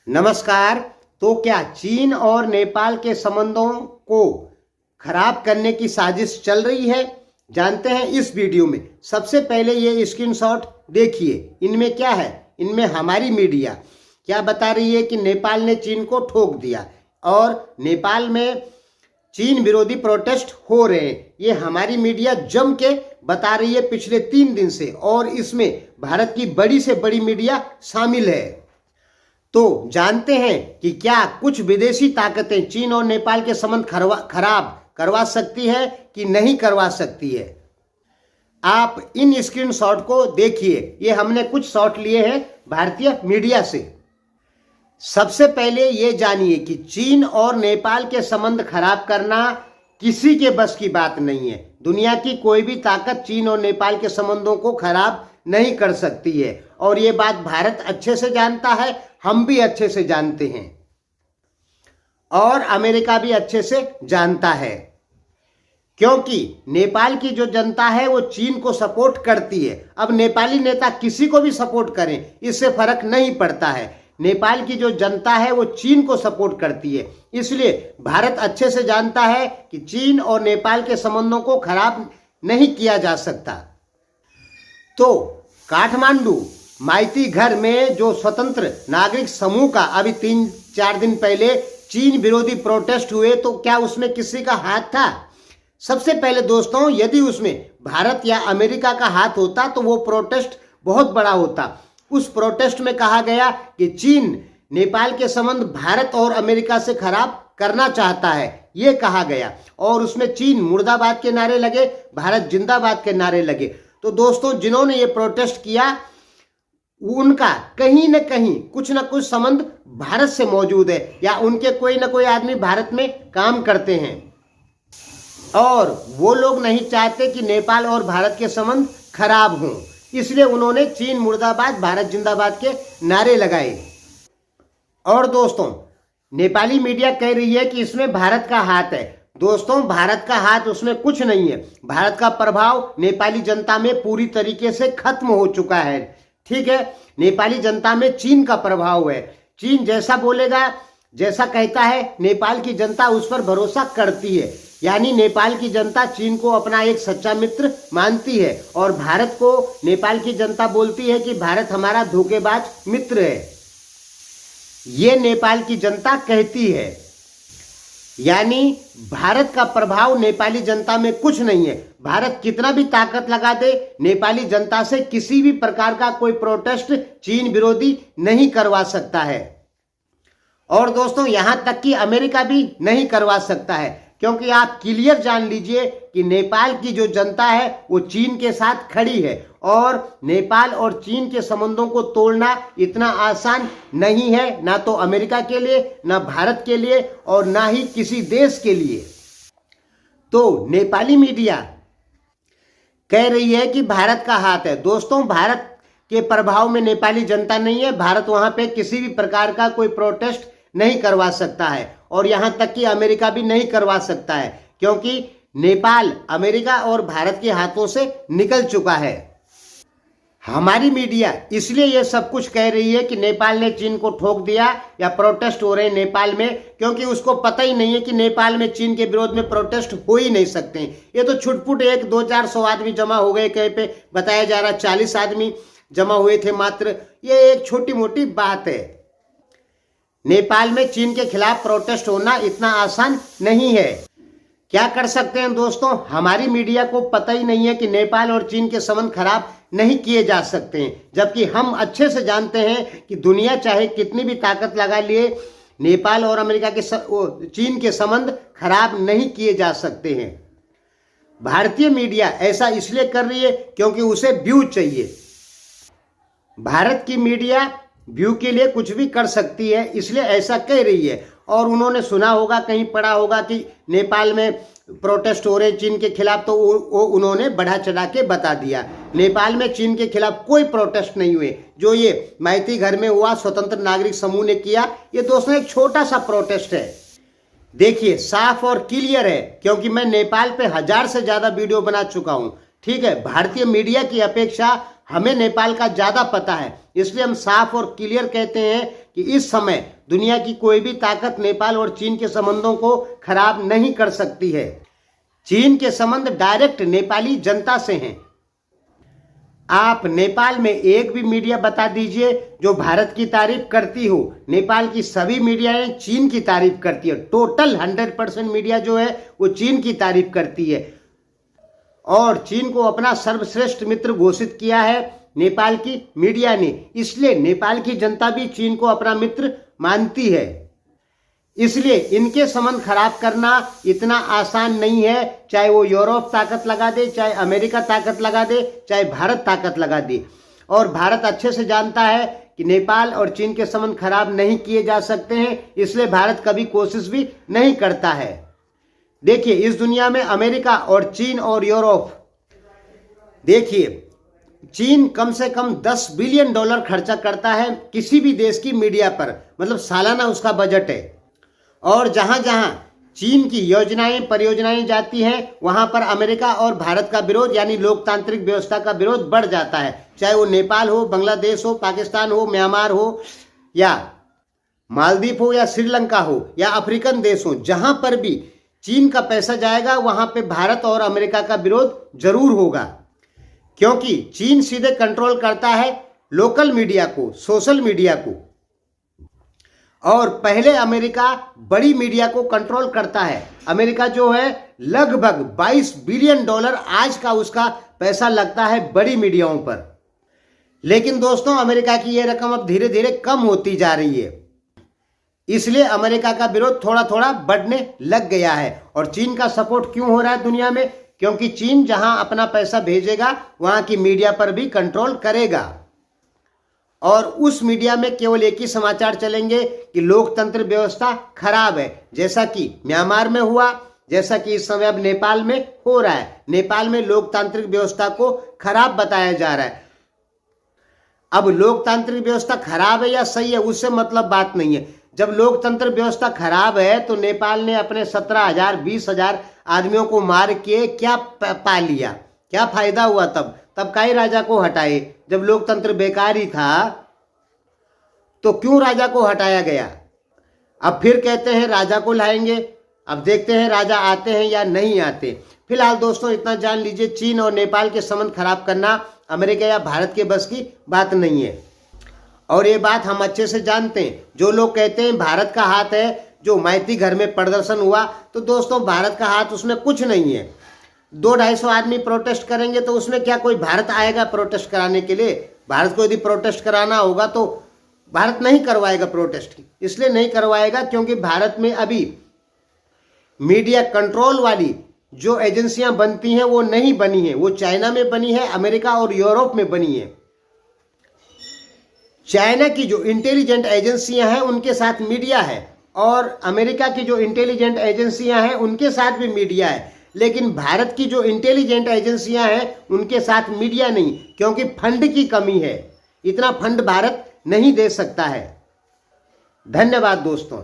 नमस्कार। तो क्या चीन और नेपाल के संबंधों को खराब करने की साजिश चल रही है? जानते हैं इस वीडियो में। सबसे पहले ये स्क्रीनशॉट देखिए। इनमें क्या है? इनमें हमारी मीडिया क्या बता रही है कि नेपाल ने चीन को ठोक दिया और नेपाल में चीन विरोधी प्रोटेस्ट हो रहे हैं। ये हमारी मीडिया जम के बता रही है पिछले 3 दिन से, और इसमें भारत की बड़ी से बड़ी मीडिया शामिल है। तो जानते हैं कि क्या कुछ विदेशी ताकतें चीन और नेपाल के संबंध खराब करवा सकती है कि नहीं करवा सकती है। आप इन स्क्रीनशॉट को देखिए। ये हमने कुछ शॉट लिए हैं भारतीय मीडिया से। सबसे पहले ये जानिए कि चीन और नेपाल के संबंध खराब करना किसी के बस की बात नहीं है। दुनिया की कोई भी ताकत चीन और नेपाल के संबंधों को खराब नहीं कर सकती है, और ये बात भारत अच्छे से जानता है, हम भी अच्छे से जानते हैं, और अमेरिका भी अच्छे से जानता है। क्योंकि नेपाल की जो जनता है वो चीन को सपोर्ट करती है। अब नेपाली नेता किसी को भी सपोर्ट करें, इससे फर्क नहीं पड़ता है। नेपाल की जो जनता है वो चीन को सपोर्ट करती है। इसलिए भारत अच्छे से जानता है कि चीन और नेपाल के संबंधों को खराब नहीं किया जा सकता। तो काठमांडू माइती घर में जो स्वतंत्र नागरिक समूह का अभी 3-4 दिन पहले चीन विरोधी प्रोटेस्ट हुए, तो क्या उसमें किसी का हाथ था? सबसे पहले दोस्तों, यदि उसमें भारत या अमेरिका का हाथ होता तो वो प्रोटेस्ट बहुत बड़ा होता। उस प्रोटेस्ट में कहा गया कि चीन नेपाल के संबंध भारत और अमेरिका से खराब करना चाहता है, ये कहा गया। और उसमें चीन मुर्दाबाद के नारे लगे, भारत जिंदाबाद के नारे लगे। तो दोस्तों, जिन्होंने ये प्रोटेस्ट किया उनका कहीं न कहीं कुछ न कुछ संबंध भारत से मौजूद है, या उनके कोई न कोई आदमी भारत में काम करते हैं, और वो लोग नहीं चाहते कि नेपाल और भारत के संबंध खराब हों। इसलिए उन्होंने चीन मुर्दाबाद भारत जिंदाबाद के नारे लगाए। और दोस्तों, नेपाली मीडिया कह रही है कि इसमें भारत का हाथ है। दोस्तों, भारत का हाथ उसमें कुछ नहीं है। भारत का प्रभाव नेपाली जनता में पूरी तरीके से खत्म हो चुका है। ठीक है, नेपाली जनता में चीन का प्रभाव है। चीन जैसा बोलेगा, जैसा कहता है, नेपाल की जनता उस पर भरोसा करती है। यानी नेपाल की जनता चीन को अपना एक सच्चा मित्र मानती है, और भारत को नेपाल की जनता बोलती है कि भारत हमारा धोखेबाज मित्र है। ये नेपाल की जनता कहती है। यानी भारत का प्रभाव नेपाली जनता में कुछ नहीं है। भारत कितना भी ताकत लगा दे, नेपाली जनता से किसी भी प्रकार का कोई प्रोटेस्ट चीन विरोधी नहीं करवा सकता है। और दोस्तों, यहां तक कि अमेरिका भी नहीं करवा सकता है, क्योंकि आप क्लियर जान लीजिए कि नेपाल की जो जनता है वो चीन के साथ खड़ी है, और नेपाल और चीन के संबंधों को तोड़ना इतना आसान नहीं है, ना तो अमेरिका के लिए, ना भारत के लिए, और ना ही किसी देश के लिए। तो नेपाली मीडिया कह रही है कि भारत का हाथ है। दोस्तों, भारत के प्रभाव में नेपाली जनता नहीं है। भारत वहां पे किसी भी प्रकार का कोई प्रोटेस्ट नहीं करवा सकता है, और यहां तक कि अमेरिका भी नहीं करवा सकता है, क्योंकि नेपाल अमेरिका और भारत के हाथों से निकल चुका है। हमारी मीडिया इसलिए ये सब कुछ कह रही है कि नेपाल ने चीन को ठोक दिया या प्रोटेस्ट हो रहे हैं नेपाल में, क्योंकि उसको पता ही नहीं है कि नेपाल में चीन के विरोध में प्रोटेस्ट हो ही नहीं सकते। ये तो छुटपुट 100-200-400 आदमी जमा हो गए, कहीं पे बताया जा रहा 40 आदमी जमा हुए थे मात्र। ये एक छोटी मोटी बात है। नेपाल में चीन के खिलाफ प्रोटेस्ट होना इतना आसान नहीं है। क्या कर सकते हैं दोस्तों? हमारी मीडिया को पता ही नहीं है कि नेपाल और चीन के संबंध खराब नहीं किए जा सकते हैं, जबकि हम अच्छे से जानते हैं कि दुनिया चाहे कितनी भी ताकत लगा लिए, नेपाल और अमेरिका के चीन के संबंध खराब नहीं किए जा सकते हैं। भारतीय मीडिया ऐसा इसलिए कर रही है क्योंकि उसे व्यू चाहिए। भारत की मीडिया व्यू के लिए कुछ भी कर सकती है, इसलिए ऐसा कह रही है। और उन्होंने सुना होगा, कहीं पढ़ा होगा कि नेपाल में प्रोटेस्ट हो रहे चीन के खिलाफ, तो उन्होंने बढ़ा चढ़ा के बता दिया। नेपाल में चीन के खिलाफ कोई प्रोटेस्ट नहीं हुए। जो ये माइती घर में हुआ, स्वतंत्र नागरिक समूह ने किया, ये दोस्तों एक छोटा सा प्रोटेस्ट है। देखिए, साफ और क्लियर है, क्योंकि मैं नेपाल पे 1000 से ज्यादा वीडियो बना चुका हूं। ठीक है, भारतीय मीडिया की अपेक्षा हमें नेपाल का ज्यादा पता है, इसलिए हम साफ और क्लियर कहते हैं कि इस समय दुनिया की कोई भी ताकत नेपाल और चीन के संबंधों को खराब नहीं कर सकती है। चीन के संबंध डायरेक्ट नेपाली जनता से हैं। आप नेपाल में एक भी मीडिया बता दीजिए जो भारत की तारीफ करती हो। नेपाल की सभी मीडियाएं चीन की तारीफ करती है। टोटल 100% मीडिया जो है वो चीन की तारीफ करती है और चीन को अपना सर्वश्रेष्ठ मित्र घोषित किया है नेपाल की मीडिया ने। इसलिए नेपाल की जनता भी चीन को अपना मित्र मानती है। इसलिए इनके संबंध खराब करना इतना आसान नहीं है। चाहे वो यूरोप ताकत लगा दे, चाहे अमेरिका ताकत लगा दे, चाहे भारत ताकत लगा दे। और भारत अच्छे से जानता है कि नेपाल और चीन के संबंध खराब नहीं किए जा सकते हैं, इसलिए भारत कभी कोशिश भी नहीं करता है। देखिए, इस दुनिया में अमेरिका और चीन और यूरोप, देखिए चीन कम से कम $10 बिलियन खर्चा करता है किसी भी देश की मीडिया पर, मतलब सालाना उसका बजट है। और जहां जहां चीन की योजनाएं परियोजनाएं जाती हैं वहां पर अमेरिका और भारत का विरोध यानी लोकतांत्रिक व्यवस्था का विरोध बढ़ जाता है। चाहे वो नेपाल हो, बांग्लादेश हो, पाकिस्तान हो, म्यांमार हो, या मालदीव हो, या श्रीलंका हो, या अफ्रीकन देश हो, जहां पर भी चीन का पैसा जाएगा वहां पे भारत और अमेरिका का विरोध जरूर होगा। क्योंकि चीन सीधे कंट्रोल करता है लोकल मीडिया को, सोशल मीडिया को, और पहले अमेरिका बड़ी मीडिया को कंट्रोल करता है। अमेरिका जो है लगभग $22 बिलियन आज का उसका पैसा लगता है बड़ी मीडियाओं पर। लेकिन दोस्तों, अमेरिका की यह रकम अब धीरे धीरे कम होती जा रही है, इसलिए अमेरिका का विरोध थोड़ा थोड़ा बढ़ने लग गया है। और चीन का सपोर्ट क्यों हो रहा है दुनिया में? क्योंकि चीन जहां अपना पैसा भेजेगा वहां की मीडिया पर भी कंट्रोल करेगा और उस मीडिया में केवल एक ही समाचार चलेंगे कि लोकतंत्र व्यवस्था खराब है, जैसा कि म्यांमार में हुआ, जैसा कि इस समय अब नेपाल में हो रहा है। नेपाल में लोकतांत्रिक व्यवस्था को खराब बताया जा रहा है। अब लोकतांत्रिक व्यवस्था खराब है या सही है उससे मतलब बात नहीं है। जब लोकतंत्र व्यवस्था खराब है तो नेपाल ने अपने 17,000 20,000 आदमियों को मार के क्या पा लिया? क्या फायदा हुआ? तब काई राजा को हटाए? जब लोकतंत्र बेकार ही था तो क्यों राजा को हटाया गया? अब फिर कहते हैं राजा को लाएंगे। अब देखते हैं राजा आते हैं या नहीं आते। फिलहाल दोस्तों इतना जान लीजिए, चीन और नेपाल के संबंध खराब करना अमेरिका या भारत के बस की बात नहीं है। और ये बात हम अच्छे से जानते हैं। जो लोग कहते हैं भारत का हाथ है, जो मैती घर में प्रदर्शन हुआ, तो दोस्तों भारत का हाथ उसमें कुछ नहीं है। 200-250 आदमी प्रोटेस्ट करेंगे तो उसमें क्या कोई भारत आएगा प्रोटेस्ट कराने के लिए? भारत को यदि प्रोटेस्ट कराना होगा तो भारत नहीं करवाएगा प्रोटेस्ट। इसलिए नहीं करवाएगा क्योंकि भारत में अभी मीडिया कंट्रोल वाली जो एजेंसियां बनती हैं वो नहीं बनी है। वो चाइना में बनी है, अमेरिका और यूरोप में बनी है। चाइना की जो इंटेलिजेंट एजेंसियां हैं उनके साथ मीडिया है और अमेरिका की जो इंटेलिजेंट एजेंसियां हैं उनके साथ भी मीडिया है। लेकिन भारत की जो इंटेलिजेंट एजेंसियां हैं उनके साथ मीडिया नहीं, क्योंकि फंड की कमी है। इतना फंड भारत नहीं दे सकता है। धन्यवाद दोस्तों।